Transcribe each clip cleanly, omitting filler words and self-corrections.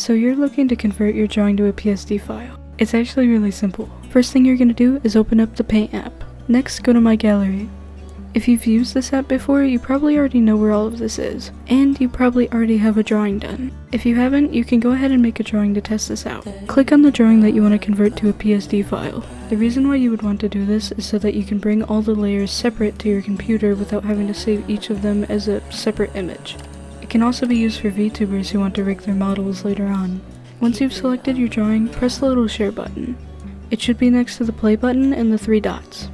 So you're looking to convert your drawing to a PSD file. It's actually really simple. First thing you're going to do is open up the Paint app. Next, go to My Gallery. If you've used this app before, you probably already know where all of this is, and you probably already have a drawing done. If you haven't, you can go ahead and make a drawing to test this out. Click on the drawing that you want to convert to a PSD file. The reason why you would want to do this is so that you can bring all the layers separate to your computer without having to save each of them as a separate image. It can also be used for VTubers who want to rig their models later on. Once you've selected your drawing, press the little share button. It should be next to the play button and the 3 dots.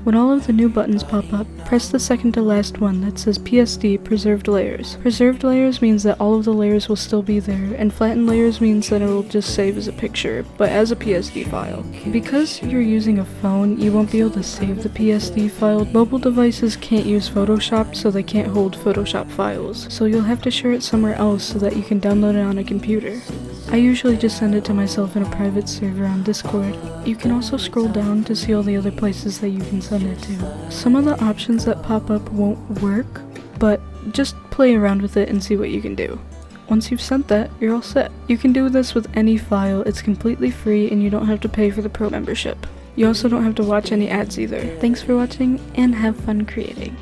When all of the new buttons pop up, press the second to last one that says PSD Preserved Layers. Preserved layers means that all of the layers will still be there, and flattened layers means that it will just save as a picture, but as a PSD file. Because you're using a phone, you won't be able to save the PSD file. Mobile devices can't use Photoshop, so they can't hold Photoshop files, so you'll have to share it somewhere else so that you can download it on a computer. I usually just send it to myself in a private server on Discord. You can also scroll down to see all the other places that you can send it to. Some of the options that pop up won't work, but just play around with it and see what you can do. Once you've sent that, you're all set. You can do this with any file, it's completely free and you don't have to pay for the pro membership. You also don't have to watch any ads either. Thanks for watching and have fun creating.